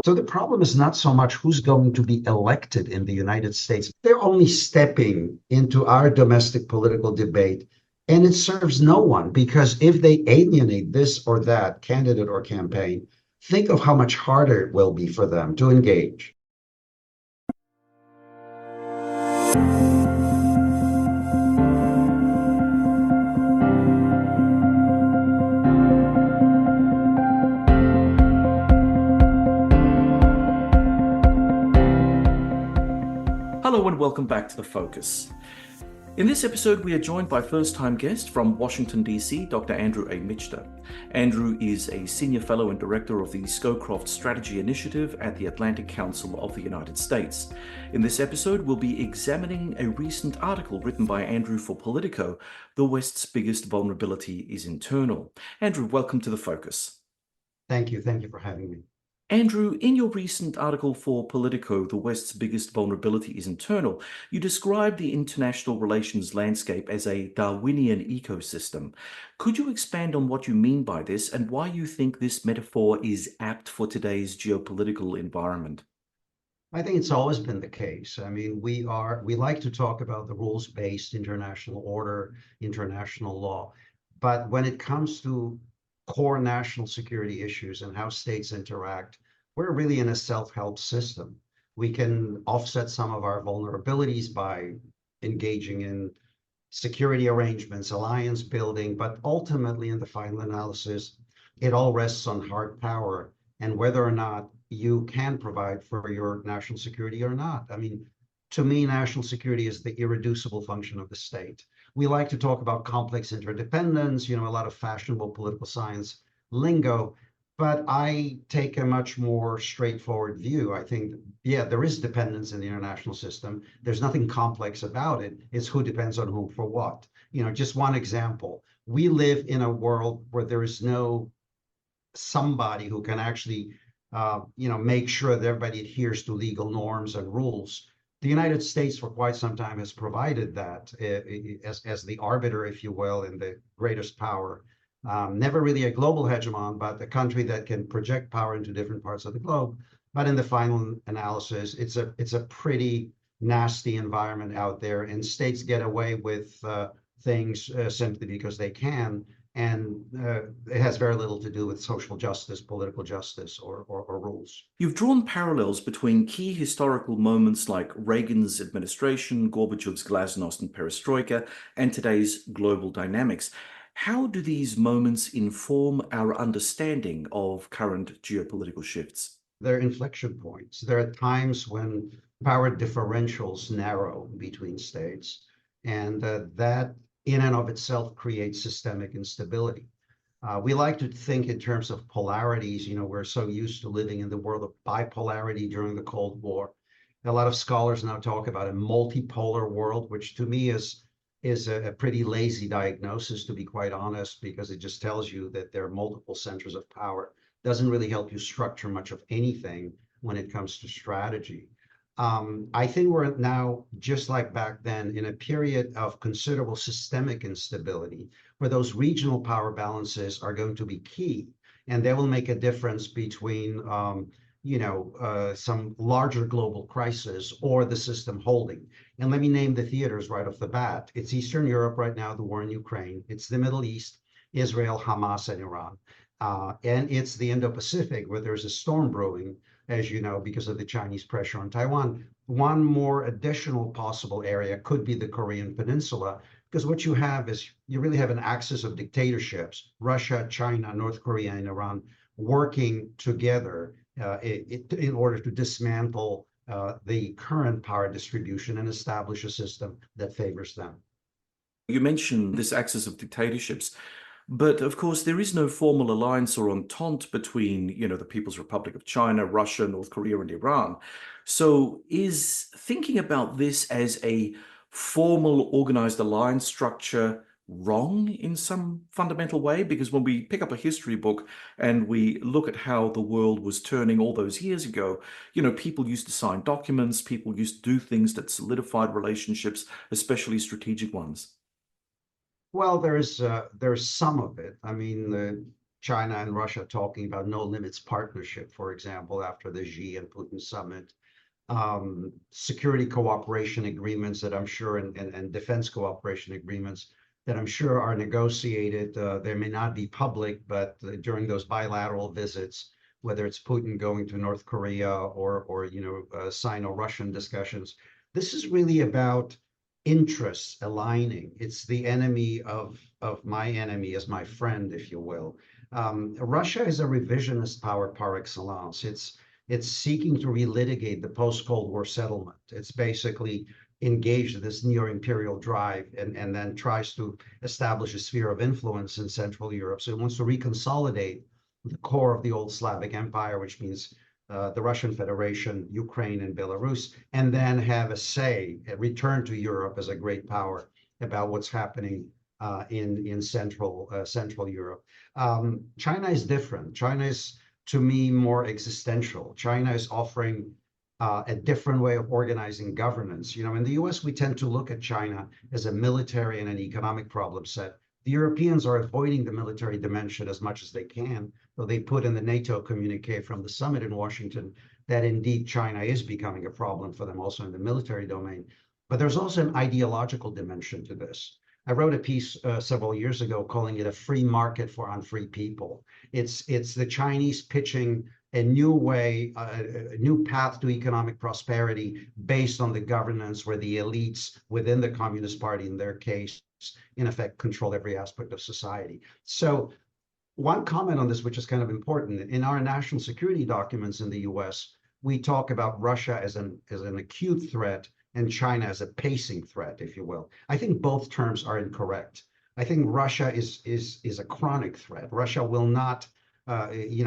So the problem is not so much who's going to be elected in the United States. They're only stepping into our domestic political debate, and it serves no one because if they alienate this or that candidate or campaign, think of how much harder it will be for them to engage. Hello and welcome back to The Focus. In this episode, we are joined by first-time guest from Washington, D.C., Dr. Andrew A. Michta. Andrew is a senior fellow and director of the Scowcroft Strategy Initiative at the Atlantic Council of the United States. In this episode, we'll be examining a recent article written by Andrew for Politico, "The West's Biggest Vulnerability is Internal." Andrew, welcome to The Focus. Thank you. Thank you for having me. Andrew, in your recent article for Politico, "The West's Biggest Vulnerability is Internal," you described the international relations landscape as a Darwinian ecosystem. Could you expand on what you mean by this and why you think this metaphor is apt for today's geopolitical environment? I think it's always been the case. I mean, we like to talk about the rules-based international order, international law, but when it comes to core national security issues and how states interact, we're really in a self-help system. We can offset some of our vulnerabilities by engaging in security arrangements, alliance building, but ultimately in the final analysis, it all rests on hard power and whether or not you can provide for your national security or not. I mean, to me, national security is the irreducible function of the state. We like to talk about complex interdependence, a lot of fashionable political science lingo, but I take a much more straightforward view. I think, yeah, there is dependence in the international system. There's nothing complex about it. It's who depends on whom for what. Just one example. We live in a world where there is no somebody who can actually, make sure that everybody adheres to legal norms and rules. The United States for quite some time has provided that as the arbiter, if you will, and the greatest power. Never really a global hegemon, but a country that can project power into different parts of the globe. But in the final analysis, it's a pretty nasty environment out there, and states get away with things simply because they can. And it has very little to do with social justice, political justice, or rules. You've drawn parallels between key historical moments like Reagan's administration, Gorbachev's glasnost and perestroika, and today's global dynamics. How do these moments inform our understanding of current geopolitical shifts? They're inflection points. There are times when power differentials narrow between states, and that in and of itself creates systemic instability. We like to think in terms of polarities. We're so used to living in the world of bipolarity during the Cold War. A lot of scholars now talk about a multipolar world, which to me is a pretty lazy diagnosis, to be quite honest, because it just tells you that there are multiple centers of power. Doesn't really help you structure much of anything when it comes to strategy. I think we're now, just like back then, in a period of considerable systemic instability, where those regional power balances are going to be key, and they will make a difference between, some larger global crisis or the system holding. And let me name the theaters right off the bat. It's Eastern Europe right now, the war in Ukraine. It's the Middle East, Israel, Hamas, and Iran. And it's the Indo-Pacific, where there's a storm brewing, as you know, because of the Chinese pressure on Taiwan. One more additional possible area could be the Korean Peninsula, because what you have is you really have an axis of dictatorships, Russia, China, North Korea, and Iran, working together in order to dismantle the current power distribution and establish a system that favors them. You mentioned this axis of dictatorships. But of course, there is no formal alliance or entente between, the People's Republic of China, Russia, North Korea, and Iran. So is thinking about this as a formal organized alliance structure wrong in some fundamental way? Because when we pick up a history book and we look at how the world was turning all those years ago, people used to sign documents, people used to do things that solidified relationships, especially strategic ones. Well, there's some of it. I mean, China and Russia talking about no limits partnership, for example, after the Xi and Putin summit. Security cooperation agreements that I'm sure, and defense cooperation agreements that I'm sure are negotiated. They may not be public, but during those bilateral visits, whether it's Putin going to North Korea or Sino-Russian discussions, this is really about interests aligning. It's the enemy of my enemy as my friend, if you will. Russia is a revisionist power par excellence. It's seeking to relitigate the post-Cold War settlement. It's basically engaged in this neo-imperial drive and then tries to establish a sphere of influence in Central Europe. So it wants to reconsolidate the core of the old Slavic Empire, which means the Russian Federation, Ukraine, and Belarus, and then have a say, a return to Europe as a great power about what's happening in Central Europe. China is different. China is, to me, more existential. China is offering a different way of organizing governance. In the US, we tend to look at China as a military and an economic problem set. The Europeans are avoiding the military dimension as much as they can, though they put in the NATO communique from the summit in Washington that indeed China is becoming a problem for them also in the military domain. But there's also an ideological dimension to this. I wrote a piece several years ago calling it a free market for unfree people. It's the Chinese pitching a new way, a new path to economic prosperity based on the governance where the elites within the Communist Party, in their case, in effect, control every aspect of society. So one comment on this, which is kind of important, in our national security documents in the US, we talk about Russia as an acute threat and China as a pacing threat, if you will. I think both terms are incorrect. I think Russia is a chronic threat. Russia will not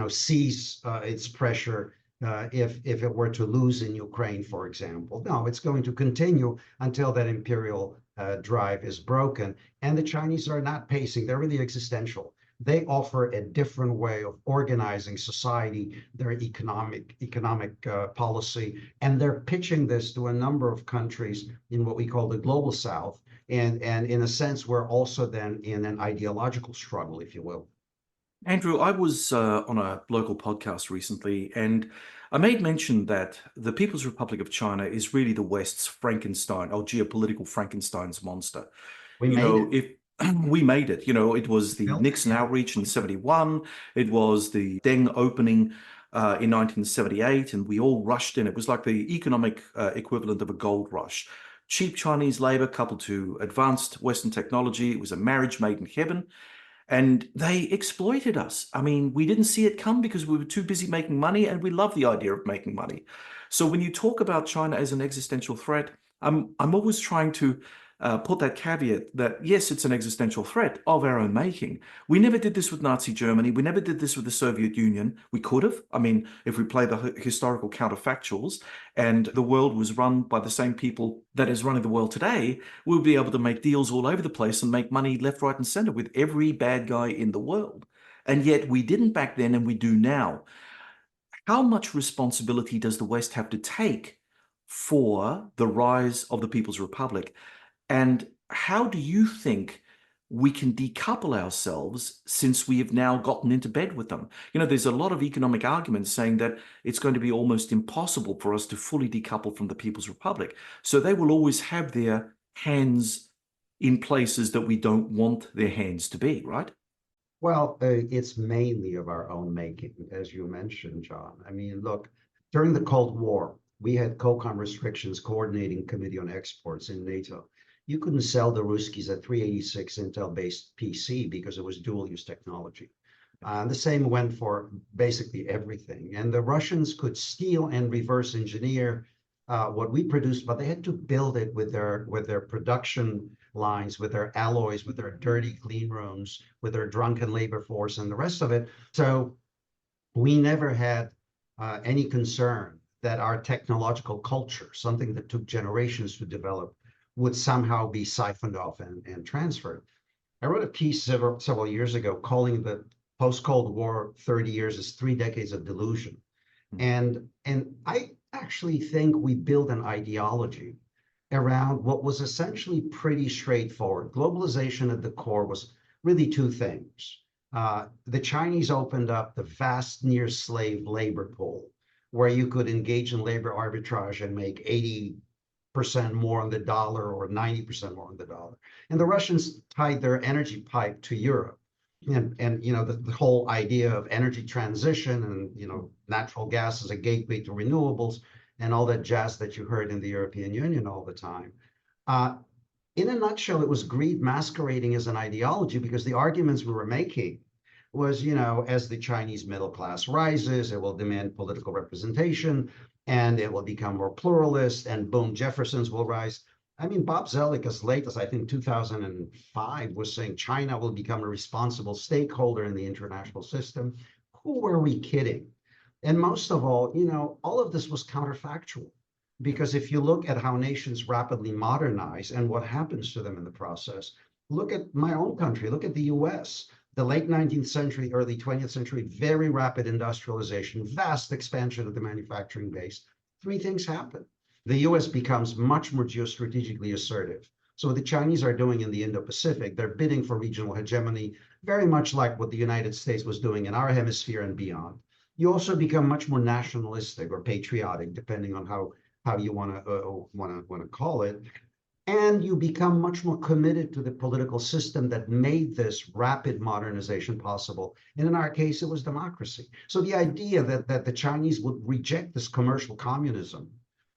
cease its pressure if it were to lose in Ukraine, for example. No, it's going to continue until that imperial drive is broken. And the Chinese are not pacing. They're really existential. They offer a different way of organizing society, their economic policy, and they're pitching this to a number of countries in what we call the global South. And in a sense, we're also then in an ideological struggle, if you will. Andrew, I was on a local podcast recently, and I made mention that the People's Republic of China is really the West's Frankenstein, or geopolitical Frankenstein's monster. We made it. We made it, it was the Built it, Nixon yeah. outreach in 71, it was the Deng opening in 1978, and we all rushed in. It was like the economic equivalent of a gold rush. Cheap Chinese labor coupled to advanced Western technology. It was a marriage made in heaven. And they exploited us. I mean, we didn't see it come because we were too busy making money, and we love the idea of making money. So when you talk about China as an existential threat, I'm always trying to put that caveat that, yes, it's an existential threat of our own making. We never did this with Nazi Germany. We never did this with the Soviet Union. We could have. I mean, if we play the historical counterfactuals and the world was run by the same people that is running the world today, we'll be able to make deals all over the place and make money left, right, and center with every bad guy in the world. And yet we didn't back then, and we do now. How much responsibility does the West have to take for the rise of the People's Republic? And how do you think we can decouple ourselves since we have now gotten into bed with them? There's a lot of economic arguments saying that it's going to be almost impossible for us to fully decouple from the People's Republic. So they will always have their hands in places that we don't want their hands to be, right? Well, it's mainly of our own making, as you mentioned, John. I mean, look, during the Cold War, we had COCOM restrictions, Coordinating Committee on Exports in NATO. You couldn't sell the Ruskies a 386 Intel-based PC because it was dual-use technology. The same went for basically everything. And the Russians could steal and reverse engineer what we produced, but they had to build it with their production lines, with their alloys, with their dirty clean rooms, with their drunken labor force and the rest of it. So we never had any concern that our technological culture, something that took generations to develop, would somehow be siphoned off and transferred. I wrote a piece several years ago calling the post-Cold War 30 years as 3 decades of delusion. And I actually think we built an ideology around what was essentially pretty straightforward. Globalization at the core was really 2 things. The Chinese opened up the vast near slave labor pool where you could engage in labor arbitrage and make 80% more on the dollar or 90% more on the dollar. And the Russians tied their energy pipe to Europe. And you know, the whole idea of energy transition and, you know, natural gas as a gateway to renewables and all that jazz that you heard in the European Union all the time. In a nutshell, it was greed masquerading as an ideology, because the arguments we were making was, you know, as the Chinese middle class rises, it will demand political representation and it will become more pluralist, and boom, Jeffersons will rise. I mean, Bob Zoellick, as late as I think 2005, was saying China will become a responsible stakeholder in the international system. Who were we kidding? And most of all, you know, all of this was counterfactual. Because if you look at how nations rapidly modernize and what happens to them in the process, look at my own country, look at the US, the late 19th century, early 20th century, very rapid industrialization, vast expansion of the manufacturing base. Three things happen. The US becomes much more geostrategically assertive. So what the Chinese are doing in the Indo-Pacific, they're bidding for regional hegemony, very much like what the United States was doing in our hemisphere and beyond. You also become much more nationalistic or patriotic, depending on how you want to call it, and you become much more committed to the political system that made this rapid modernization possible. And in our case, it was democracy. So the idea that the Chinese would reject this commercial communism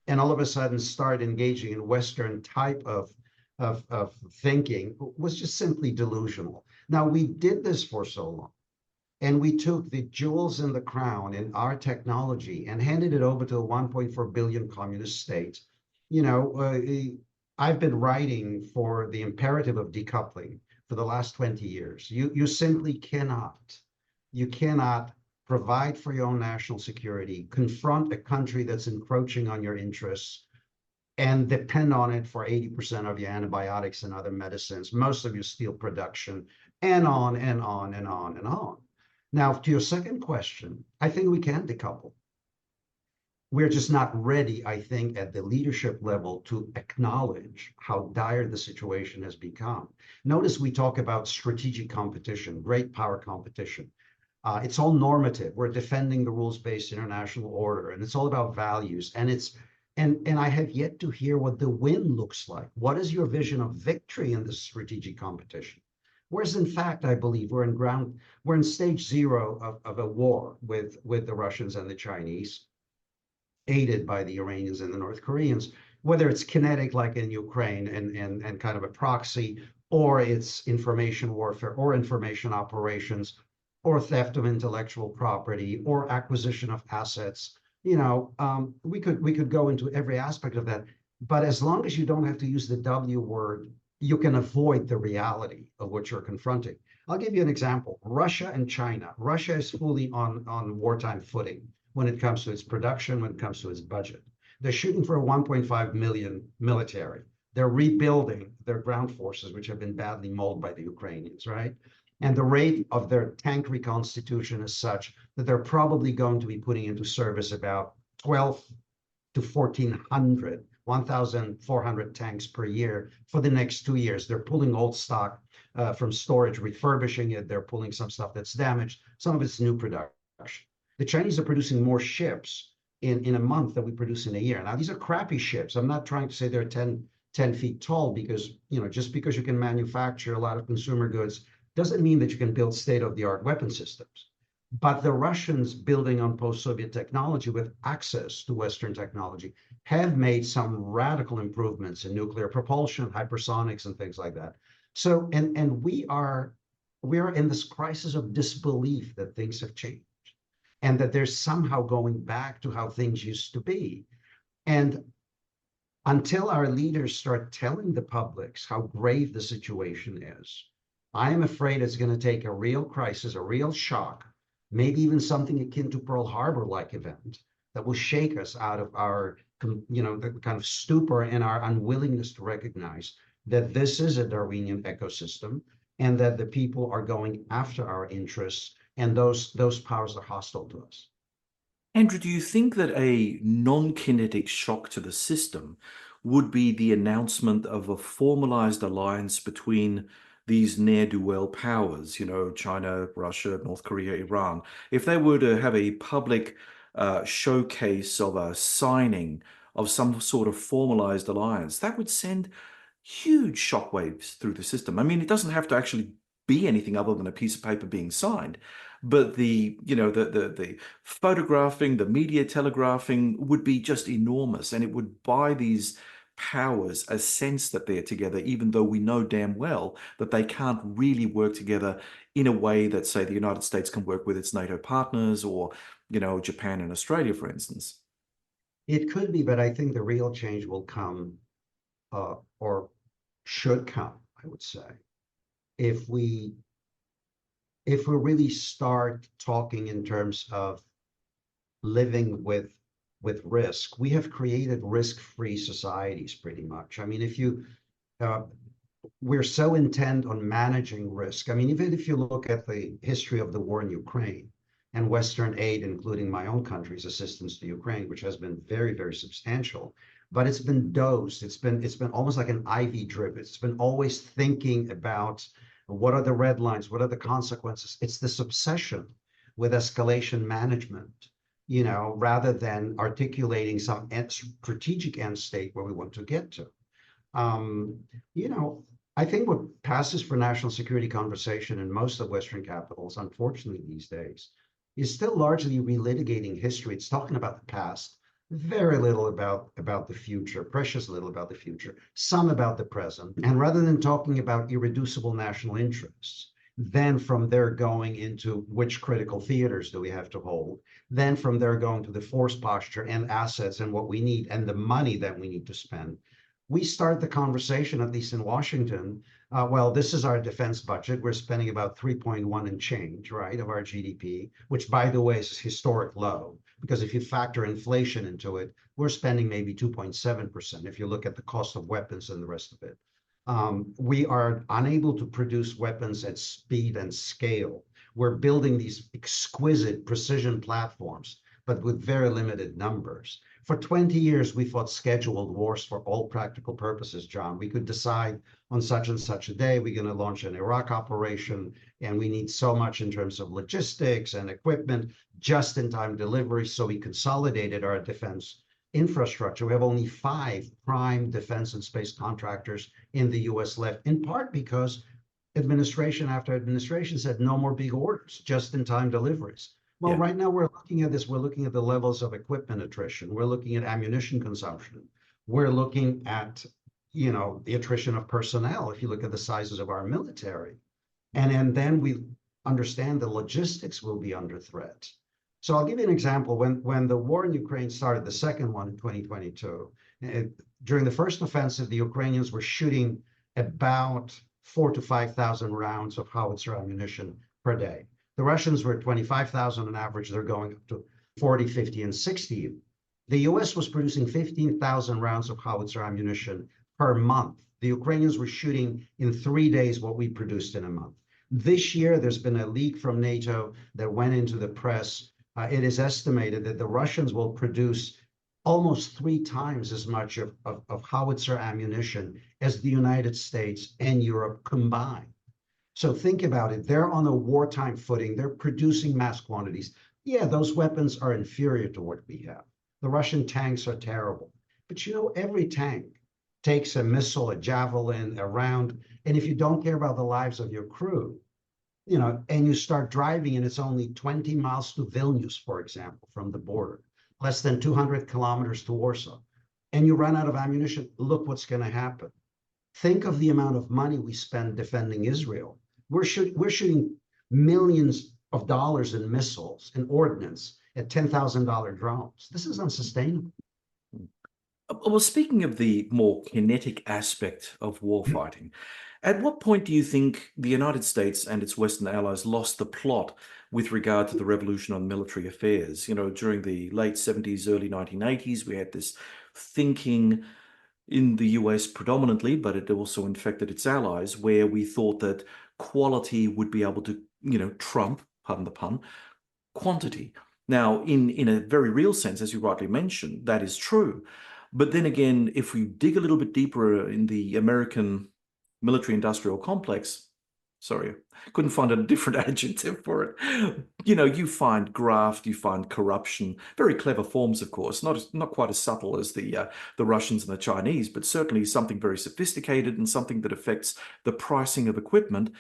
and all of a sudden start engaging in Western type of thinking was just simply delusional. Now, we did this for so long. And we took the jewels in the crown in our technology and handed it over to a 1.4 billion communist state. You know, I've been writing for the imperative of decoupling for the last 20 years. You simply cannot provide for your own national security, confront a country that's encroaching on your interests, and depend on it for 80% of your antibiotics and other medicines, most of your steel production, and on and on and on and on. Now, to your second question, I think we can decouple. We're just not ready, I think, at the leadership level to acknowledge how dire the situation has become. Notice we talk about strategic competition, great power competition. It's all normative. We're defending the rules-based international order, and it's all about values. And I have yet to hear what the win looks like. What is your vision of victory in this strategic competition? Whereas, in fact, I believe we're in stage zero of a war with the Russians and the Chinese, aided by the Iranians and the North Koreans, whether it's kinetic like in Ukraine and kind of a proxy, or it's information warfare or information operations, or theft of intellectual property, or acquisition of assets. You know, we could go into every aspect of that. But as long as you don't have to use the W word, you can avoid the reality of what you're confronting. I'll give you an example. Russia and China. Russia is fully on wartime footing when it comes to its production, when it comes to its budget. They're shooting for a 1.5 million military. They're rebuilding their ground forces, which have been badly mauled by the Ukrainians, right? And the rate of their tank reconstitution is such that they're probably going to be putting into service about 12 to 1,400 1,400 tanks per year for the next 2 years. They're pulling old stock from storage, refurbishing it. They're pulling some stuff that's damaged. Some of it's new production. The Chinese are producing more ships in a month than we produce in a year. Now, these are crappy ships. I'm not trying to say they're 10 feet tall, because, you know, just because you can manufacture a lot of consumer goods doesn't mean that you can build state-of-the-art weapon systems. But the Russians, building on post-Soviet technology with access to Western technology, have made some radical improvements in nuclear propulsion, hypersonics, and things like that. So, and we are in this crisis of disbelief that things have changed, and that they're somehow going back to how things used to be. And until our leaders start telling the publics how grave the situation is, I am afraid it's going to take a real crisis, a real shock, maybe even something akin to Pearl Harbor-like event that will shake us out of our, you know, the kind of stupor and our unwillingness to recognize that this is a Darwinian ecosystem, and that the people are going after our interests, and those powers are hostile to us. Andrew, do you think that a non-kinetic shock to the system would be the announcement of a formalized alliance between these ne'er-do-well powers, China, Russia, North Korea, Iran, if they were to have a public showcase of a signing of some sort of formalized alliance, that would send huge shockwaves through the system. I mean, it doesn't have to actually be anything other than a piece of paper being signed, but the photographing, the media telegraphing would be just enormous, and it would buy these powers a sense that they're together, even though we know damn well that they can't really work together in a way that, say, the United States can work with its NATO partners, or Japan and Australia, for instance. It could be, but I think the real change will come, or should come, I would say, if we really start talking in terms of living with risk. We have created risk-free societies pretty much. I mean, we're so intent on managing risk. I mean, even if you look at the history of the war in Ukraine and Western aid, including my own country's assistance to Ukraine, which has been very, very substantial, but it's been dosed. It's been almost like an IV drip. It's been always thinking about what are the red lines, what are the consequences. It's this obsession with escalation management, rather than articulating some strategic end state where we want to get to. I think what passes for national security conversation in most of Western capitals, unfortunately these days, is still largely relitigating history. It's talking about the past, very little about the future, precious little about the future, some about the present. And rather than talking about irreducible national interests, then from there going into which critical theaters do we have to hold, then from there going to the force posture and assets and what we need and the money that we need to spend. We start the conversation, at least in Washington, well, this is our defense budget. We're spending about 3.1 and change, right, of our GDP, which, by the way, is historic low, because if you factor inflation into it, we're spending maybe 2.7% if you look at the cost of weapons and the rest of it. We are unable to produce weapons at speed and scale. We're building these exquisite precision platforms, but with very limited numbers. For 20 years, we fought scheduled wars for all practical purposes, John. We could decide on such and such a day, we're going to launch an Iraq operation, and we need so much in terms of logistics and equipment, just-in-time delivery. So we consolidated our defense infrastructure. We have only 5 prime defense and space contractors in the US left, in part because administration after administration said no more big orders, just-in-time deliveries. Well, right now we're looking at this. We're looking at the levels of equipment attrition. We're looking at ammunition consumption. We're looking at, the attrition of personnel. If you look at the sizes of our military, and then we understand the logistics will be under threat. So I'll give you an example. When the war in Ukraine started, the second one in 2022, during the first offensive, the Ukrainians were shooting about 4,000 to 5,000 rounds of howitzer ammunition per day. The Russians were at 25,000 on average. They're going up to 40, 50, and 60. The US was producing 15,000 rounds of howitzer ammunition per month. The Ukrainians were shooting in 3 days what we produced in a month. This year, there's been a leak from NATO that went into the press. It is estimated that the Russians will produce almost 3 times as much of howitzer ammunition as the United States and Europe combined. So think about it. They're on a wartime footing. They're producing mass quantities. Yeah, those weapons are inferior to what we have. The Russian tanks are terrible. But every tank takes a missile, a javelin, a round. And if you don't care about the lives of your crew, and you start driving and it's only 20 miles to Vilnius, for example, from the border, less than 200 kilometers to Warsaw, and you run out of ammunition, look what's going to happen. Think of the amount of money we spend defending Israel. We're shooting millions of dollars in missiles and ordnance at $10,000 drones. This is unsustainable. Well, speaking of the more kinetic aspect of warfighting, at what point do you think the United States and its Western allies lost the plot with regard to the revolution on military affairs? During the late 70s, early 1980s, we had this thinking in the US predominantly, but it also infected its allies, where we thought that quality would be able to, trump, pardon the pun, quantity. Now, in a very real sense, as you rightly mentioned, that is true. But then again, if we dig a little bit deeper in the American military-industrial complex, Sorry, couldn't find a different adjective for it. You know, you find graft, you find corruption, very clever forms, of course, not quite as subtle as the Russians and the Chinese, but certainly something very sophisticated and something that affects the pricing of equipment.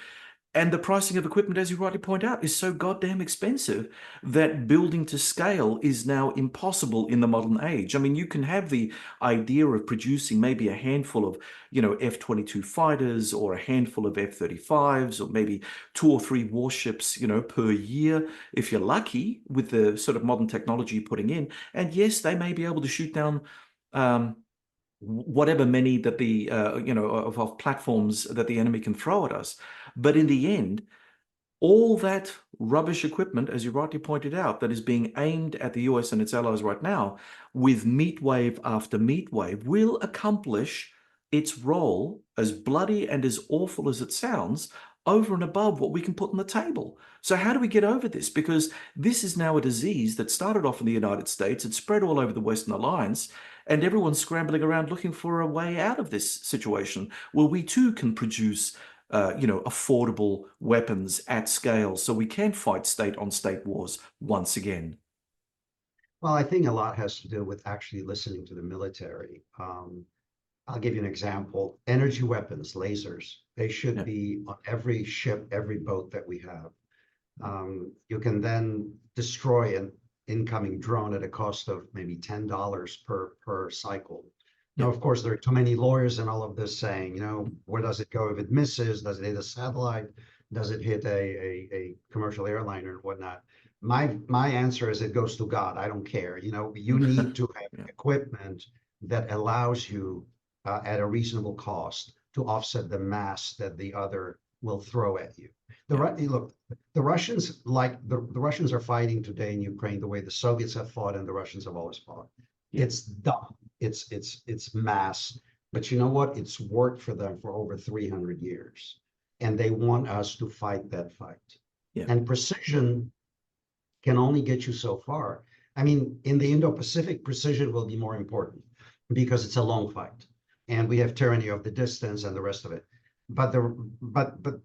And the pricing of equipment, as you rightly point out, is so goddamn expensive that building to scale is now impossible in the modern age. I mean, you can have the idea of producing maybe a handful of, F-22 fighters or a handful of F-35s or maybe 2 or 3 warships, per year, if you're lucky with the sort of modern technology you're putting in. And yes, they may be able to shoot down um, whatever many that the of platforms that the enemy can throw at us. But in the end, all that rubbish equipment, as you rightly pointed out, that is being aimed at the US and its allies right now, with meat wave after meat wave, will accomplish its role, as bloody and as awful as it sounds, over and above what we can put on the table. So how do we get over this? Because this is now a disease that started off in the United States, it spread all over the Western Alliance, and everyone's scrambling around looking for a way out of this situation where we too can produce affordable weapons at scale so we can fight state-on-state wars once again. Well, I think a lot has to do with actually listening to the military. I'll give you an example. Energy weapons, lasers, they should be on every ship, every boat that we have. You can then destroy an incoming drone at a cost of maybe $10 per cycle. Now, of course, there are too many lawyers in all of this saying, where does it go if it misses? Does it hit a satellite? Does it hit a commercial airliner and whatnot? My answer is it goes to God. I don't care. You need to have equipment that allows you at a reasonable cost to offset the mass that the other will throw at you. Look, the Russians the Russians are fighting today in Ukraine the way the Soviets have fought and the Russians have always fought. It's dumb. It's mass, but you know what? It's worked for them for over 300 years, and they want us to fight that fight. And precision can only get you so far. I mean, in the Indo-Pacific, precision will be more important because it's a long fight, and we have tyranny of the distance and the rest of it. But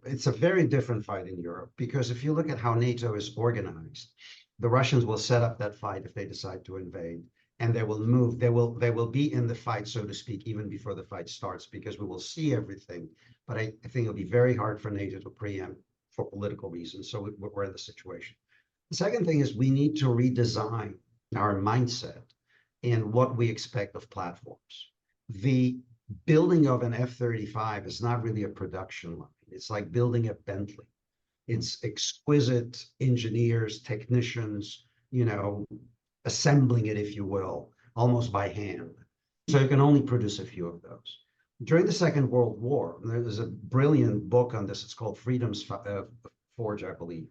it's a very different fight in Europe, because if you look at how NATO is organized, the Russians will set up that fight if they decide to invade, and they will move. They will be in the fight, so to speak, even before the fight starts, because we will see everything. But I think it'll be very hard for NATO to preempt for political reasons. So we're in the situation. The second thing is we need to redesign our mindset in what we expect of platforms. The building of an F-35 is not really a production line. It's like building a Bentley. It's exquisite engineers, technicians, assembling it, if you will, almost by hand. So you can only produce a few of those. During the Second World War, there's a brilliant book on this. It's called Freedom's Forge, I believe,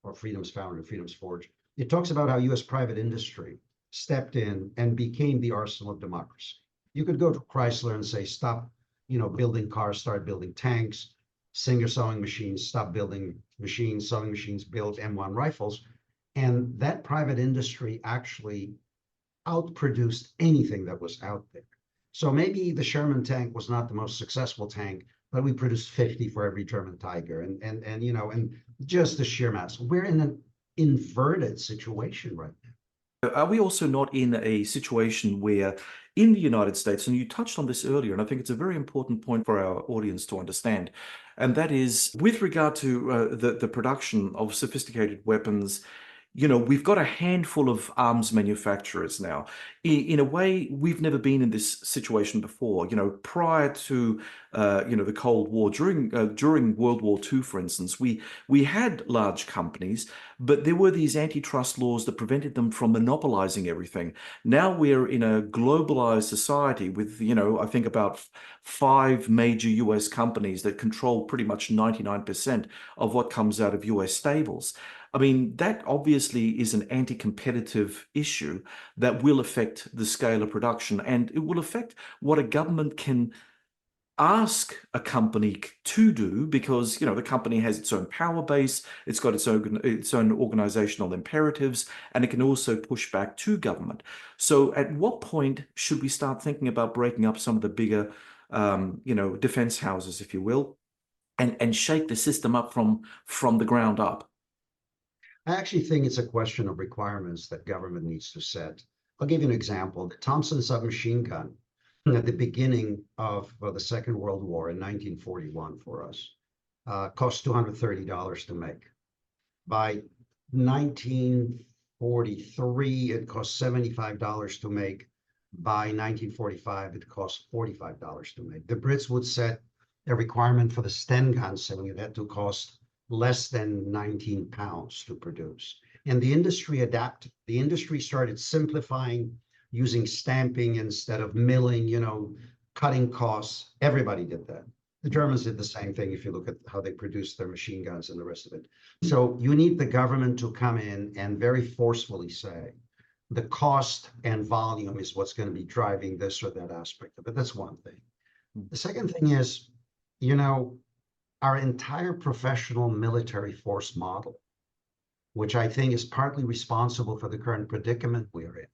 or Freedom's Foundry, Freedom's Forge. It talks about how U.S. private industry stepped in and became the arsenal of democracy. You could go to Chrysler and say, stop, building cars, start building tanks. Singer sewing machines, stop building machines, sewing machines, build M1 rifles. And that private industry actually outproduced anything that was out there. So maybe the Sherman tank was not the most successful tank, but we produced 50 for every German Tiger, and just the sheer mass. We're in an inverted situation right now. Are we also not in a situation where in the United States, and you touched on this earlier, and I think it's a very important point for our audience to understand, and that is with regard to the production of sophisticated weapons, we've got a handful of arms manufacturers now. In a way, we've never been in this situation before. Prior to the Cold War, during World War II, for instance, we had large companies, but there were these antitrust laws that prevented them from monopolizing everything. Now we're in a globalized society with, I think about 5 major US companies that control pretty much 99% of what comes out of US stables. I mean, that obviously is an anti-competitive issue that will affect the scale of production, and it will affect what a government can ask a company to do, because the company has its own power base, it's got its own organizational imperatives, and it can also push back to government. So at what point should we start thinking about breaking up some of the bigger defense houses, if you will, and shake the system up from the ground up? I actually think it's a question of requirements that government needs to set. I'll give you an example. The Thompson submachine gun at the beginning of the Second World War in 1941 for us cost $230 to make. By 1943, it cost $75 to make. By 1945, it cost $45 to make. The Brits would set a requirement for the Sten gun, saying it had to cost less than 19 pounds to produce. And the industry adapted. The industry started simplifying, using stamping instead of milling, cutting costs. Everybody did that. The Germans did the same thing if you look at how they produced their machine guns and the rest of it. So you need the government to come in and very forcefully say, the cost and volume is what's going to be driving this or that aspect of it. That's one thing. The second thing is, our entire professional military force model, which I think is partly responsible for the current predicament we're in.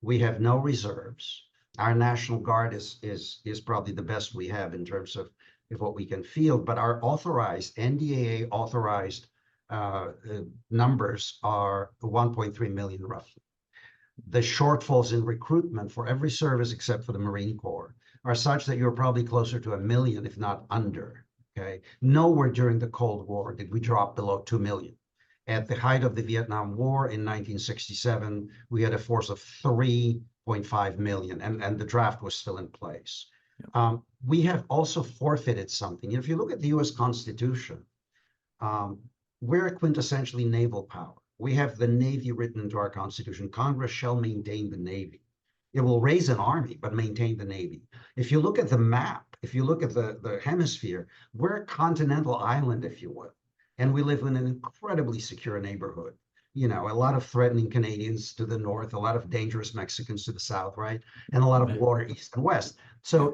We have no reserves. Our National Guard is probably the best we have in terms of what we can field, but our authorized, NDAA authorized numbers are 1.3 million roughly. The shortfalls in recruitment for every service except for the Marine Corps are such that you're probably closer to 1 million, if not under. Okay. Nowhere during the Cold War did we drop below 2 million. At the height of the Vietnam War in 1967, we had a force of 3.5 million, and the draft was still in place. We have also forfeited something. If you look at the US Constitution, we're a quintessentially naval power. We have the Navy written into our Constitution. Congress shall maintain the Navy. It will raise an army, but maintain the Navy. If you look at the map, if you look at the hemisphere, we're a continental island, if you will. And we live in an incredibly secure neighborhood. A lot of threatening Canadians to the north, a lot of dangerous Mexicans to the south, right? And a lot of water east and west. So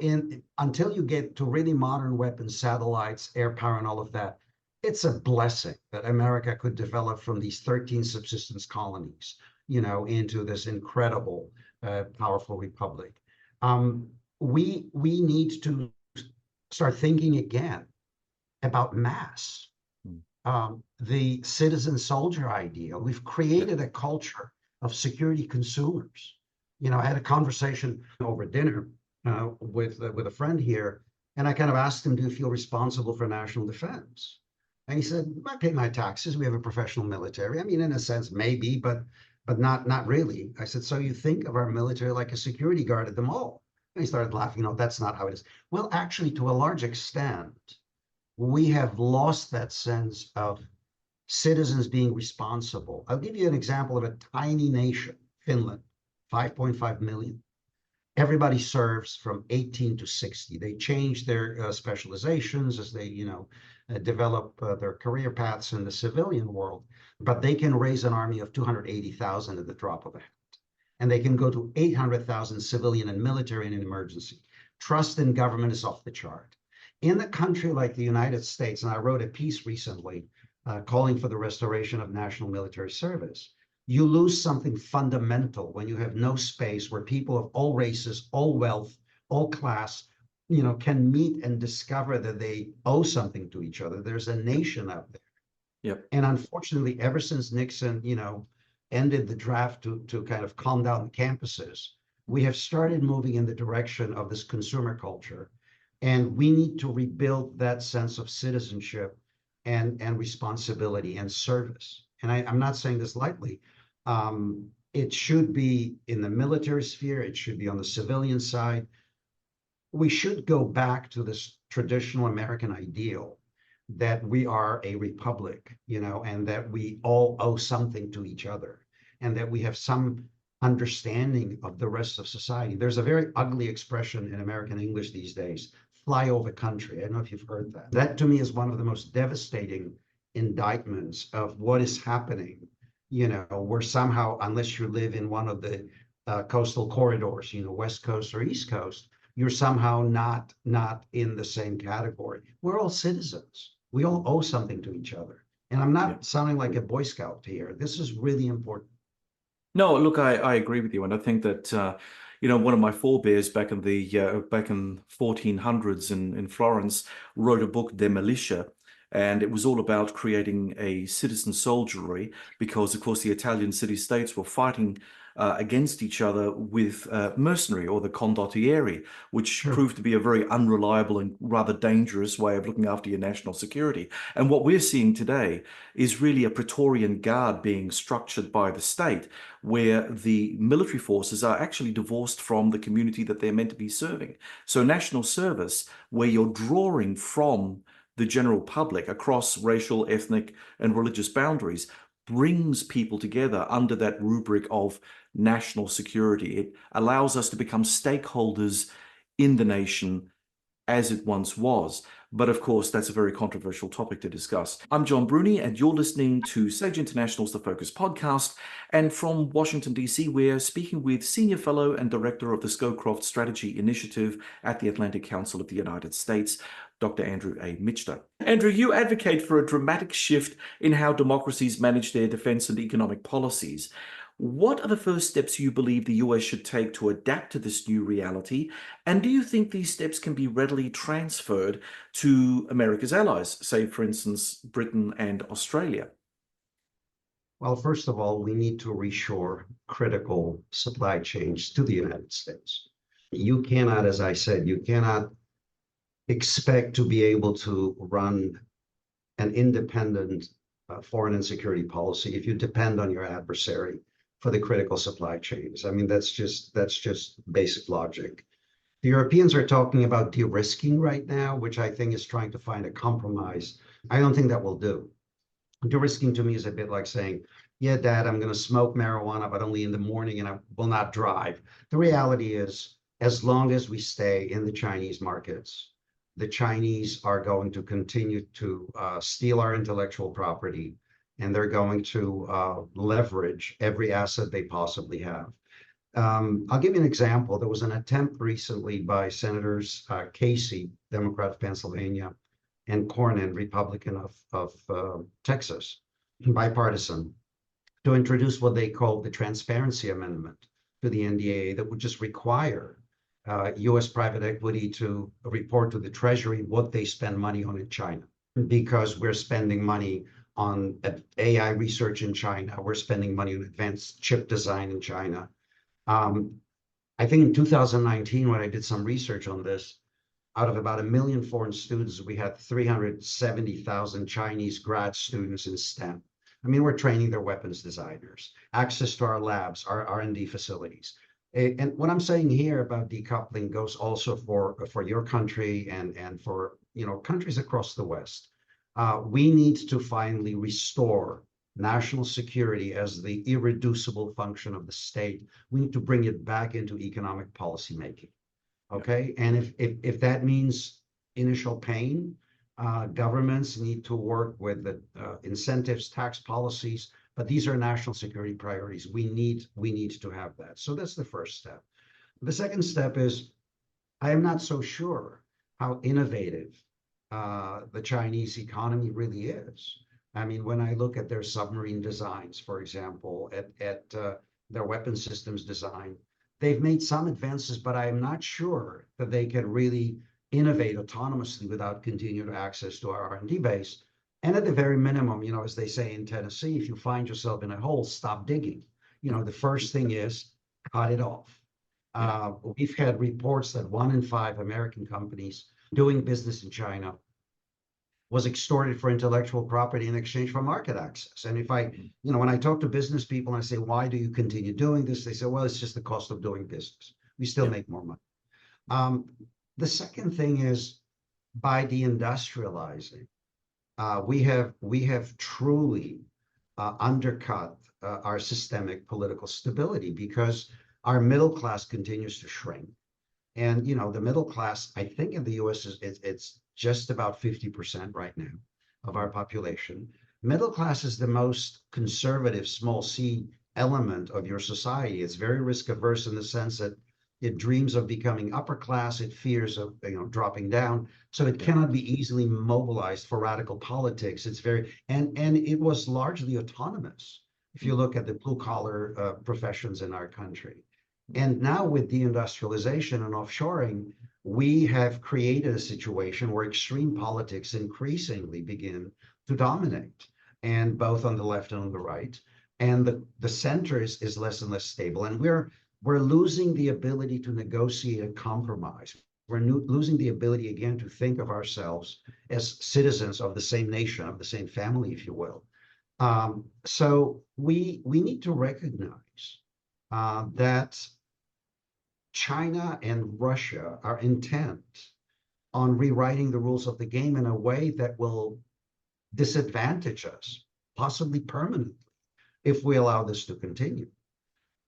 until you get to really modern weapons, satellites, air power, and all of that, it's a blessing that America could develop from these 13 subsistence colonies, into this incredible, powerful republic. We need to start thinking again about mass. The citizen soldier ideal. We've created a culture of security consumers. I had a conversation over dinner with a friend here, and I kind of asked him, do you feel responsible for national defense? And he said, I pay my taxes. We have a professional military. I mean, in a sense, maybe, but not really. I said, so you think of our military like a security guard at the mall? And he started laughing. No, that's not how it is. Well, actually, to a large extent, we have lost that sense of citizens being responsible. I'll give you an example of a tiny nation, Finland, 5.5 million. Everybody serves from 18 to 60. They change their specializations as they, develop their career paths in the civilian world, but they can raise an army of 280,000 at the drop of a hat. And they can go to 800,000 civilian and military in an emergency. Trust in government is off the chart. In a country like the United States, and I wrote a piece recently calling for the restoration of national military service, you lose something fundamental when you have no space where people of all races, all wealth, all class, can meet and discover that they owe something to each other. There's a nation out there. Yep. And unfortunately, ever since Nixon, ended the draft to kind of calm down the campuses, we have started moving in the direction of this consumer culture. And we need to rebuild that sense of citizenship and responsibility and service. And I'm not saying this lightly. It should be in the military sphere. It should be on the civilian side. We should go back to this traditional American ideal that we are a republic, and that we all owe something to each other, and that we have some understanding of the rest of society. There's a very ugly expression in American English these days, flyover country. I don't know if you've heard that. That to me is one of the most devastating indictments of what is happening, where somehow, unless you live in one of the coastal corridors, West Coast or East Coast, you're somehow not in the same category. We're all citizens. We all owe something to each other. And I'm not sounding like a Boy Scout here. This is really important. No, look, I agree with you. And I think that, One of my forebears back in the back in 1400s in Florence wrote a book, De Militia, and it was all about creating a citizen soldiery because, of course, the Italian city-states were fighting against each other with mercenary or the condottieri, which Sure. proved to be a very unreliable and rather dangerous way of looking after your national security. And what we're seeing today is really a Praetorian Guard being structured by the state, where the military forces are actually divorced from the community that they're meant to be serving. So national service, where you're drawing from the general public across racial, ethnic, and religious boundaries, brings people together under that rubric of national security. It allows us to become stakeholders in the nation as it once was. But of course, that's a very controversial topic to discuss. I'm John Bruni, and you're listening to Sage International's The Focus podcast. And from Washington, D.C., we're speaking with Senior Fellow and Director of the Scowcroft Strategy Initiative at the Atlantic Council of the United States, Dr. Andrew A. Michta. Andrew, you advocate for a dramatic shift in how democracies manage their defense and economic policies. What are the first steps you believe the US should take to adapt to this new reality? And do you think these steps can be readily transferred to America's allies, say, for instance, Britain and Australia? Well, first of all, we need to reshore critical supply chains to the United States. You cannot, as I said, you cannot expect to be able to run an independent foreign and security policy if you depend on your adversary for the critical supply chains. I mean, that's just basic logic. The Europeans are talking about de-risking right now, which I think is trying to find a compromise. I don't think that will do. De-risking to me is a bit like saying, yeah, Dad, I'm going to smoke marijuana, but only in the morning, and I will not drive. The reality is, as long as we stay in the Chinese markets, the Chinese are going to continue to steal our intellectual property, and they're going to leverage every asset they possibly have. I'll give you an example. There was an attempt recently by Senators Casey, Democrat of Pennsylvania, and Cornyn, Republican of Texas, bipartisan, to introduce what they called the Transparency Amendment to the NDAA that would just require U.S. private equity to report to the Treasury what they spend money on in China, because we're spending money on AI research in China. We're spending money on advanced chip design in China. I think in 2019, when I did some research on this, out of about 1 million foreign students, we had 370,000 Chinese grad students in STEM. I mean, we're training their weapons designers, access to our labs, our R&D facilities. And what I'm saying here about decoupling goes also for your country and for countries across the West. We need to finally restore national security as the irreducible function of the state. We need to bring it back into economic policy making. Okay, and if that means initial pain, governments need to work with the incentives, tax policies, but these are national security priorities. We need to have that. So that's the first step. The second step is, I am not so sure how innovative the Chinese economy really is. I mean, when I look at their submarine designs, for example, at their weapon systems design, they've made some advances, but I am not sure that they can really innovate autonomously without continued access to our R&D base. And at the very minimum, as they say in Tennessee, if you find yourself in a hole, stop digging. The first thing is cut it off. We've had reports that 1 in 5 American companies doing business in China was extorted for intellectual property in exchange for market access. And if when I talk to business people and I say, why do you continue doing this? They say, well, it's just the cost of doing business. We still make more money. The second thing is, by deindustrializing, we have truly undercut our systemic political stability, because our middle class continues to shrink. And the middle class, I think in the US, it's just about 50% right now of our population. Middle class is the most conservative, small c element of your society. It's very risk averse in the sense that it dreams of becoming upper class. It fears of dropping down. So it cannot be easily mobilized for radical politics. It's and it was largely autonomous if you look at the blue collar professions in our country. And now with deindustrialization and offshoring, we have created a situation where extreme politics increasingly begin to dominate, and both on the left and on the right. And the center is less and less stable. And we're losing the ability to negotiate and compromise. We're losing the ability again to think of ourselves as citizens of the same nation, of the same family, if you will. So we need to recognize that China and Russia are intent on rewriting the rules of the game in a way that will disadvantage us, possibly permanently, if we allow this to continue.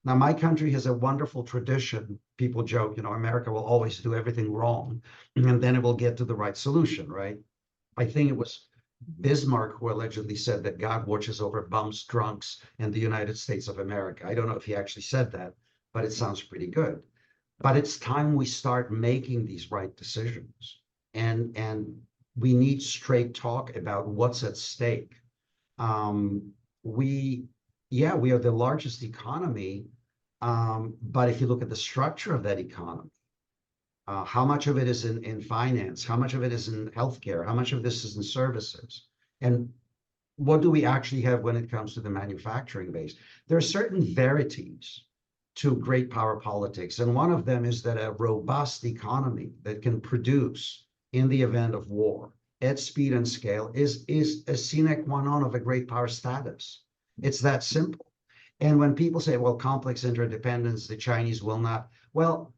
Now, my country has a wonderful tradition. People joke, America will always do everything wrong, and then it will get to the right solution, right? I think it was Bismarck who allegedly said that God watches over bums, drunks, and the United States of America. I don't know if he actually said that, but it sounds pretty good. But it's time we start making these right decisions. And we need straight talk about what's at stake. We are the largest economy, but if you look at the structure of that economy, how much of it is in finance, how much of it is in healthcare, how much of this is in services, and what do we actually have when it comes to the manufacturing base? There are certain verities to great power politics, and one of them is that a robust economy that can produce in the event of war at speed and scale is a sine qua non of a great power status. It's that simple. And when people say, well, complex interdependence, the Chinese will not, well,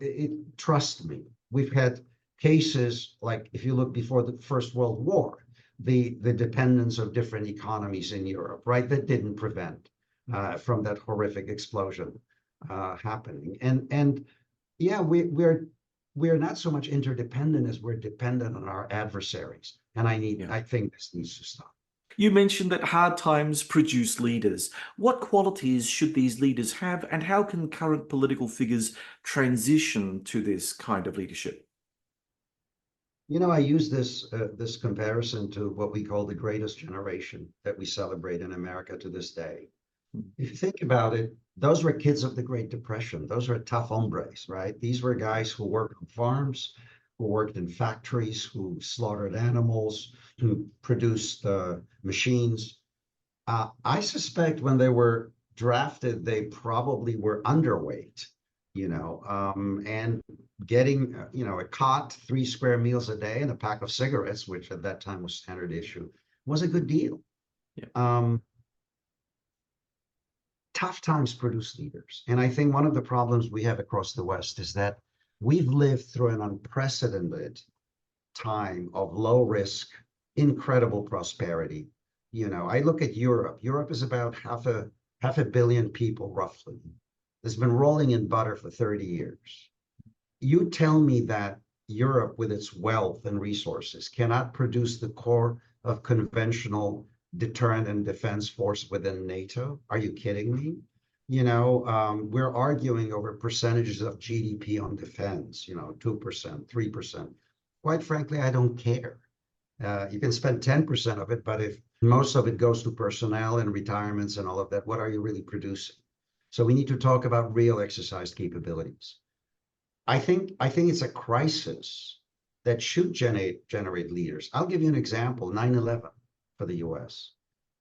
trust me, we've had cases like, if you look before the First World War, the dependence of different economies in Europe, right, that didn't prevent from that horrific explosion happening. And yeah, we're not so much interdependent as we're dependent on our adversaries. And I think this needs to stop. You mentioned that hard times produce leaders. What qualities should these leaders have, and how can current political figures transition to this kind of leadership? I use this comparison to what we call the greatest generation that we celebrate in America to this day. If you think about it, those were kids of the Great Depression. Those were tough hombres, right? These were guys who worked on farms, who worked in factories, who slaughtered animals, who produced machines. I suspect when they were drafted, they probably were underweight, and getting, a cot, 3 square meals a day, and a pack of cigarettes, which at that time was standard issue, was a good deal. Yeah. Tough times produce leaders. And I think one of the problems we have across the West is that we've lived through an unprecedented time of low risk, incredible prosperity. I look at Europe. Europe is about half a billion people, roughly. It's been rolling in butter for 30 years. You tell me that Europe, with its wealth and resources, cannot produce the core of conventional deterrent and defense force within NATO? Are you kidding me? We're arguing over percentages of GDP on defense, 2%, 3%. Quite frankly, I don't care. You can spend 10% of it, but if most of it goes to personnel and retirements and all of that, what are you really producing? So we need to talk about real exercise capabilities. I think it's a crisis that should generate leaders. I'll give you an example. 9/11 for the US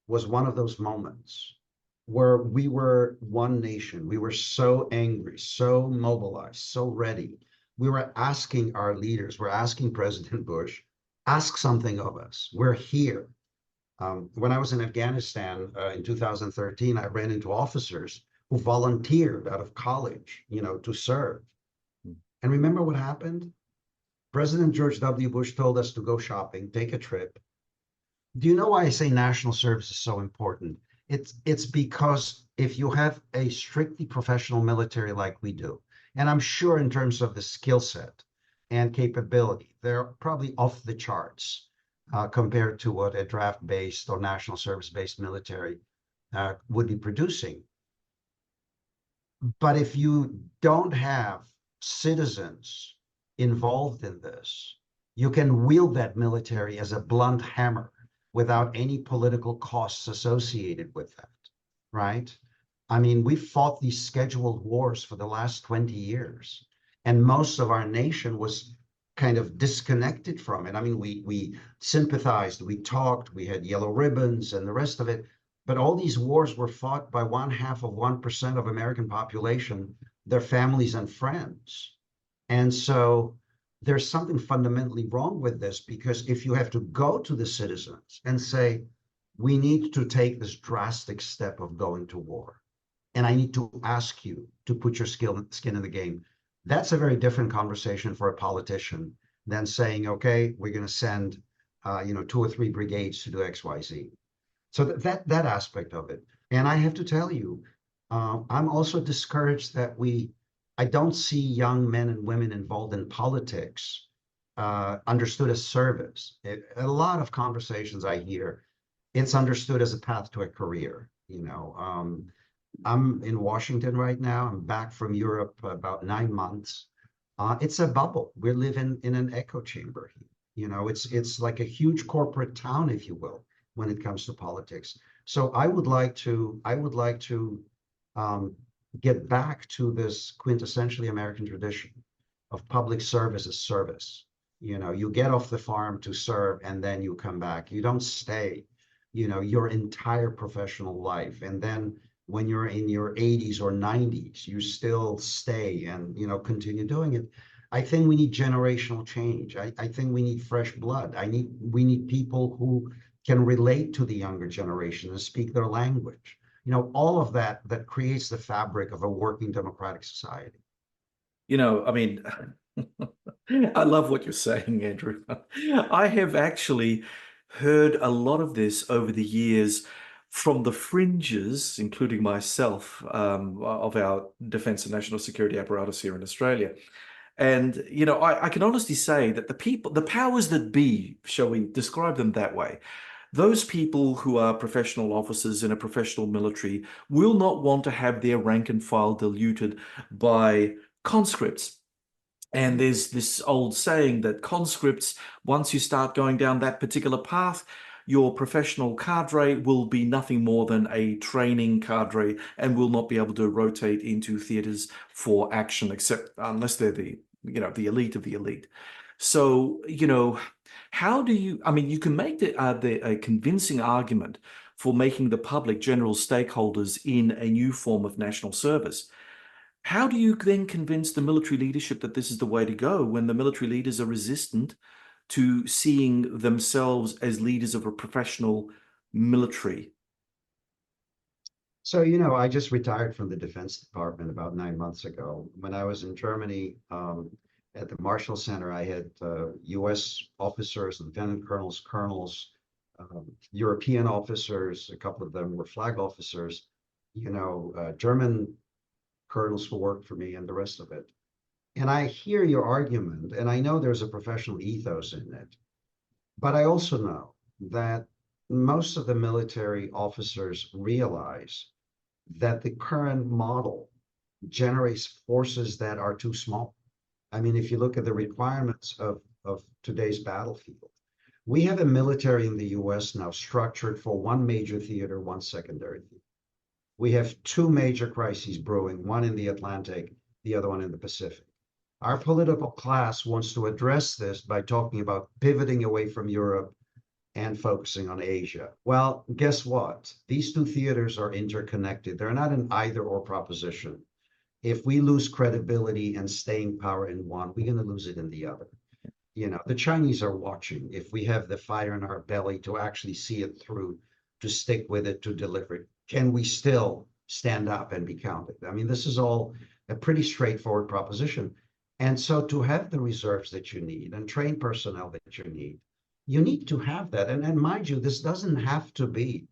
was one of those moments where we were one nation. We were so angry, so mobilized, so ready. We were asking our leaders, we're asking President Bush, ask something of us. We're here. When I was in Afghanistan in 2013, I ran into officers who volunteered out of college, to serve. And remember what happened? President George W. Bush told us to go shopping, take a trip. Do you know why I say national service is so important? It's because if you have a strictly professional military like we do, and I'm sure in terms of the skill set and capability, they're probably off the charts compared to what a draft-based or national service-based military would be producing. But if you don't have citizens involved in this, you can wield that military as a blunt hammer without any political costs associated with that, right? I mean, we fought these scheduled wars for the last 20 years, and most of our nation was kind of disconnected from it. I mean, we sympathized, we talked, we had yellow ribbons and the rest of it, but all these wars were fought by 0.5% of American population, their families and friends. And so there's something fundamentally wrong with this, because if you have to go to the citizens and say, we need to take this drastic step of going to war, and I need to ask you to put your skin in the game, that's a very different conversation for a politician than saying, okay, we're going to send, 2 or 3 brigades to do X, Y, Z. So that aspect of it. And I have to tell you, I'm also discouraged that I don't see young men and women involved in politics understood as service. A lot of conversations I hear, it's understood as a path to a career. I'm in Washington right now. I'm back from Europe about 9 months. It's a bubble. We're living in an echo chamber here. It's like a huge corporate town, if you will, when it comes to politics. So I would like to get back to this quintessentially American tradition of public service as service. You get off the farm to serve, and then you come back. You don't stay, your entire professional life. And then when you're in your 80s or 90s, you still stay and, continue doing it. I think we need generational change. I think we need fresh blood. We need people who can relate to the younger generation and speak their language. All of that creates the fabric of a working democratic society. I mean, I love what you're saying, Andrew. I have actually heard a lot of this over the years from the fringes, including myself, of our defense and national security apparatus here in Australia. And, I can honestly say that the powers that be, shall we describe them that way, those people who are professional officers in a professional military will not want to have their rank and file diluted by conscripts. And there's this old saying that conscripts, once you start going down that particular path, your professional cadre will be nothing more than a training cadre and will not be able to rotate into theaters for action, except unless they're the elite of the elite. So, how do you, I mean, you can make a convincing argument for making the public general stakeholders in a new form of national service. How do you then convince the military leadership that this is the way to go when the military leaders are resistant to seeing themselves as leaders of a professional military? So, I just retired from the Defense Department about 9 months ago. When I was in Germany, at the Marshall Center, I had U.S. officers, lieutenant colonels, European officers. A couple of them were flag officers, German colonels who worked for me, and the rest of it. And I hear your argument, and I know there's a professional ethos in it. But I also know that most of the military officers realize that the current model generates forces that are too small. I mean, if you look at the requirements of today's battlefield, we have a military in the US now structured for one major theater, one secondary theater. We have 2 major crises brewing, one in the Atlantic, the other one in the Pacific. Our political class wants to address this by talking about pivoting away from Europe and focusing on Asia. Well, guess what? These 2 theaters are interconnected. They're not an either or proposition. If we lose credibility and staying power in one, we're going to lose it in the other. The Chinese are watching. If we have the fire in our belly to actually see it through, to stick with it, to deliver it, can we still stand up and be counted? I mean, this is all a pretty straightforward proposition. And so to have the reserves that you need and trained personnel that you need to have that. And mind you, this doesn't have to be,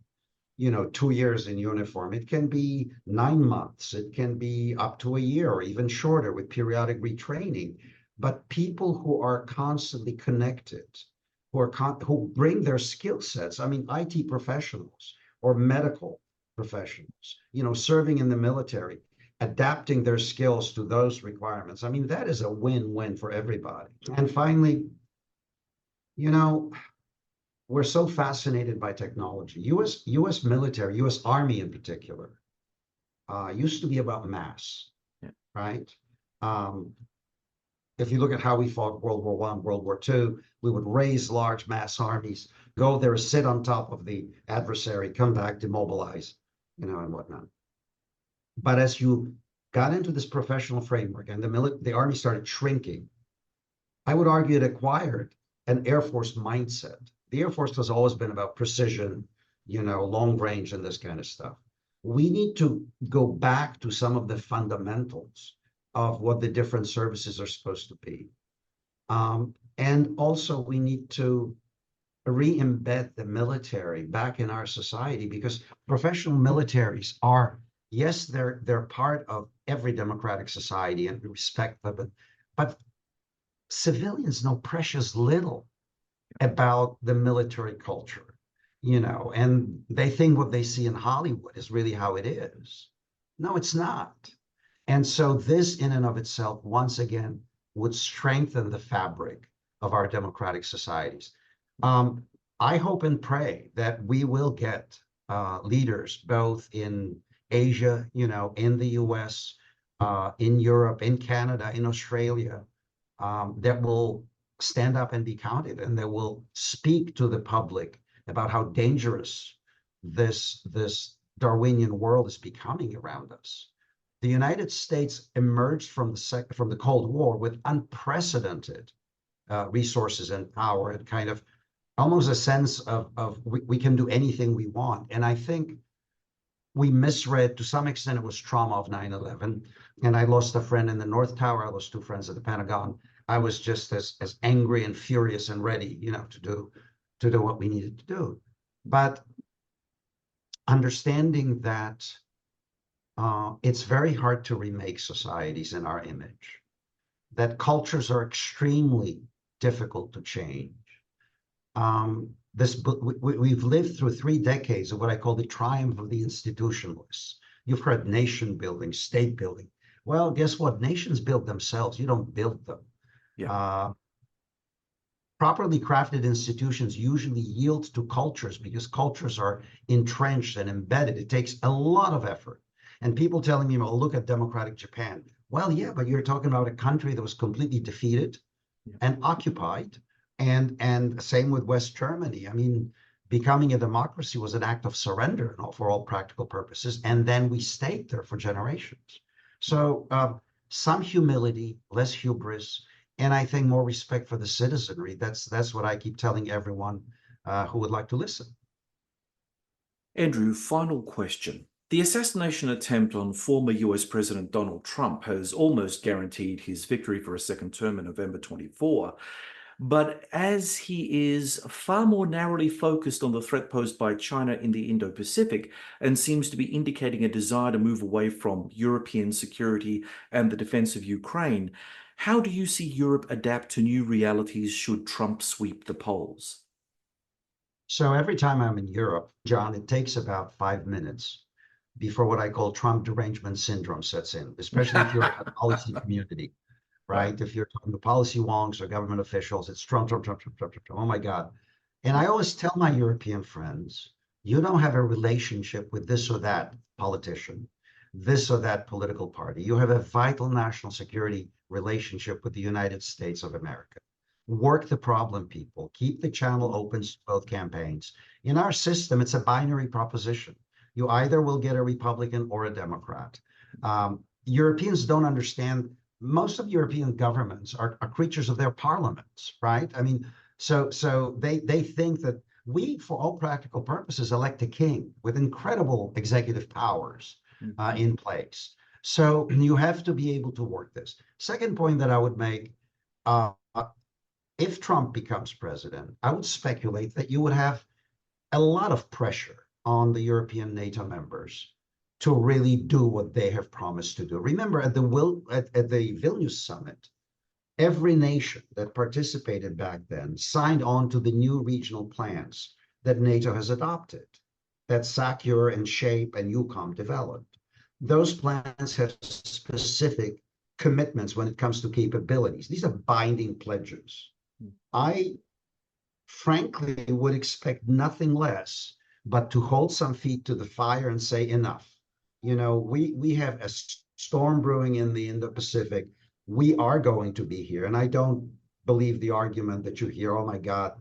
2 years in uniform. It can be 9 months. It can be up to a year or even shorter with periodic retraining. But people who are constantly connected, who bring their skill sets, I mean, IT professionals or medical professionals, serving in the military, adapting their skills to those requirements. I mean, that is a win-win for everybody. And finally, we're so fascinated by technology. US military, US Army in particular, used to be about mass, Yeah. right? If you look at how we fought World War I, World War II, we would raise large mass armies, go there, sit on top of the adversary, come back, demobilize, and whatnot. But as you got into this professional framework and the army started shrinking, I would argue it acquired an Air Force mindset. The Air Force has always been about precision, long range and this kind of stuff. We need to go back to some of the fundamentals of what the different services are supposed to be. And also we need to re-embed the military back in our society, because professional militaries are, yes, they're part of every democratic society and we respect them, but civilians know precious little about the military culture, and they think what they see in Hollywood is really how it is. No, it's not. And so this in and of itself, once again, would strengthen the fabric of our democratic societies. I hope and pray that we will get leaders both in Asia, in the US, in Europe, in Canada, in Australia, that will stand up and be counted, and that will speak to the public about how dangerous this Darwinian world is becoming around us. The United States emerged from the Cold War with unprecedented resources and power, and kind of almost a sense of we can do anything we want. And I think we misread, to some extent, it was trauma of 9/11. And I lost a friend in the North Tower. I lost two friends at the Pentagon. I was just as angry and furious and ready, to do what we needed to do. But understanding that it's very hard to remake societies in our image, that cultures are extremely difficult to change. We've lived through 3 decades of what I call the triumph of the institutionalists. You've heard nation building, state building. Well, guess what? Nations build themselves. You don't build them. Yeah. Properly crafted institutions usually yield to cultures because cultures are entrenched and embedded. It takes a lot of effort. And people telling me, well, look at democratic Japan. Well, yeah, but you're talking about a country that was completely defeated and occupied. And same with West Germany. I mean, becoming a democracy was an act of surrender for all practical purposes. And then we stayed there for generations. So some humility, less hubris, and I think more respect for the citizenry. That's what I keep telling everyone who would like to listen. Andrew, final question. The assassination attempt on former US President Donald Trump has almost guaranteed his victory for a second term in November 24. But as he is far more narrowly focused on the threat posed by China in the Indo-Pacific and seems to be indicating a desire to move away from European security and the defense of Ukraine, how do you see Europe adapt to new realities should Trump sweep the polls? So every time I'm in Europe, John, it takes about 5 minutes before what I call Trump derangement syndrome sets in, especially if you're in a policy community, right? If you're talking to policy wonks or government officials, it's Trump, Trump, Trump, Trump, Trump, Trump, Trump. Oh my God. And I always tell my European friends, you don't have a relationship with this or that politician, this or that political party. You have a vital national security relationship with the United States of America. Work the problem, people. Keep the channel open to both campaigns. In our system, it's a binary proposition. You either will get a Republican or a Democrat. Europeans don't understand. Most of European governments are creatures of their parliaments, right? I mean, so they think that we, for all practical purposes, elect a king with incredible executive powers in place. So you have to be able to work this. Second point that I would make, if Trump becomes president, I would speculate that you would have a lot of pressure on the European NATO members to really do what they have promised to do. Remember, at the Vilnius summit, every nation that participated back then signed on to the new regional plans that NATO has adopted, that SACEUR and SHAPE and EUCOM developed. Those plans have specific commitments when it comes to capabilities. These are binding pledges. I frankly would expect nothing less but to hold some feet to the fire and say enough. we have a storm brewing in the Indo-Pacific. We are going to be here. And I don't believe the argument that you hear, oh my God,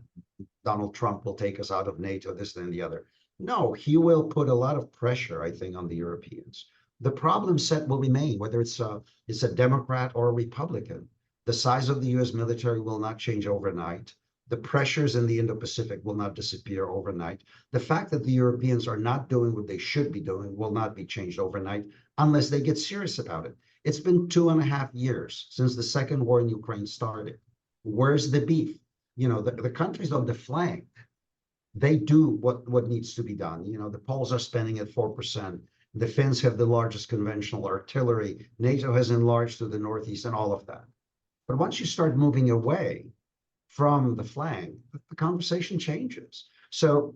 Donald Trump will take us out of NATO, this and the other. No, he will put a lot of pressure, I think, on the Europeans. The problem set will remain, whether it's a Democrat or a Republican. The size of the US military will not change overnight. The pressures in the Indo-Pacific will not disappear overnight. The fact that the Europeans are not doing what they should be doing will not be changed overnight unless they get serious about it. It's been 2.5 years since the second war in Ukraine started. Where's the beef? The countries on the flank, they do what needs to be done. The Poles are spending at 4%. The Finns have the largest conventional artillery. NATO has enlarged to the northeast and all of that. But once you start moving away from the flank, the conversation changes. So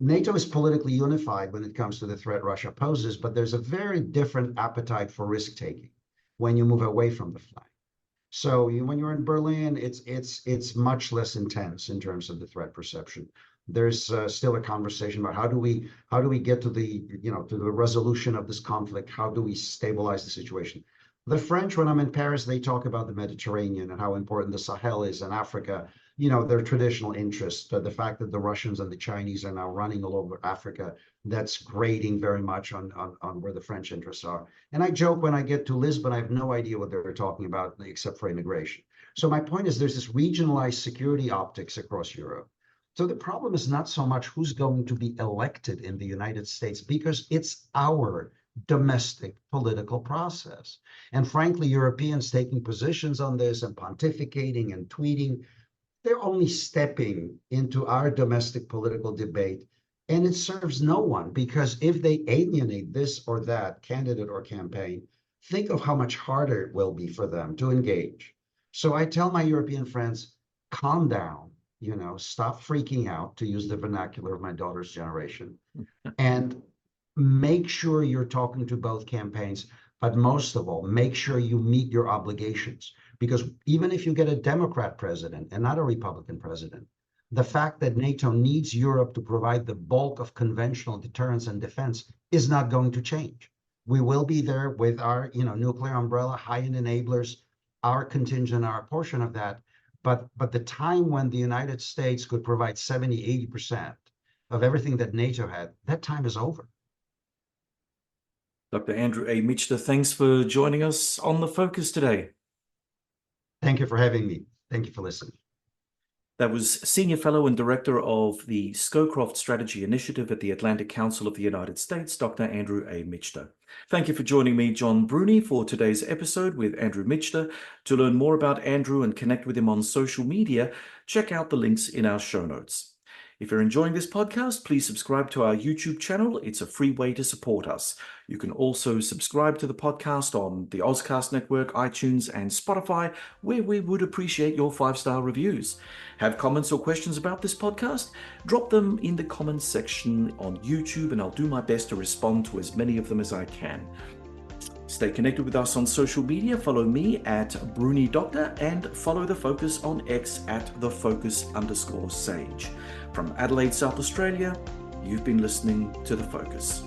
NATO is politically unified when it comes to the threat Russia poses, but there's a very different appetite for risk-taking when you move away from the flank. So when you're in Berlin, it's much less intense in terms of the threat perception. There's still a conversation about how do we get to the resolution of this conflict? How do we stabilize the situation? The French, when I'm in Paris, they talk about the Mediterranean and how important the Sahel is and Africa, their traditional interests. The fact that the Russians and the Chinese are now running all over Africa, that's grating very much on where the French interests are. And I joke when I get to Lisbon, I have no idea what they're talking about except for immigration. So my point is there's this regionalized security optics across Europe. So the problem is not so much who's going to be elected in the United States, because it's our domestic political process. And frankly, Europeans taking positions on this and pontificating and tweeting, they're only stepping into our domestic political debate. And it serves no one, because if they alienate this or that candidate or campaign, think of how much harder it will be for them to engage. So I tell my European friends, calm down, stop freaking out, to use the vernacular of my daughter's generation, and make sure you're talking to both campaigns, but most of all, make sure you meet your obligations. Because even if you get a Democrat president and not a Republican president, the fact that NATO needs Europe to provide the bulk of conventional deterrence and defense is not going to change. We will be there with our, nuclear umbrella, high-end enablers, our contingent, our portion of that. But the time when the United States could provide 70, 80% of everything that NATO had, that time is over. Dr. Andrew A. Michta, thanks for joining us on The Focus today. Thank you for having me. Thank you for listening. That was Senior Fellow and Director of the Scowcroft Strategy Initiative at the Atlantic Council of the United States, Dr. Andrew A. Michta. Thank you for joining me, John Bruni, for today's episode with Andrew Michta. To learn more about Andrew and connect with him on social media, check out the links in our show notes. If you're enjoying this podcast, please subscribe to our YouTube channel. It's a free way to support us. You can also subscribe to the podcast on the Ozcast Network, iTunes, and Spotify, where we would appreciate your 5-star reviews. Have comments or questions about this podcast? Drop them in the comments section on YouTube, and I'll do my best to respond to as many of them as I can. Stay connected with us on social media. Follow me at BruniDoctor and follow The Focus on X at @thefocus_sage. From Adelaide, South Australia, you've been listening to The Focus.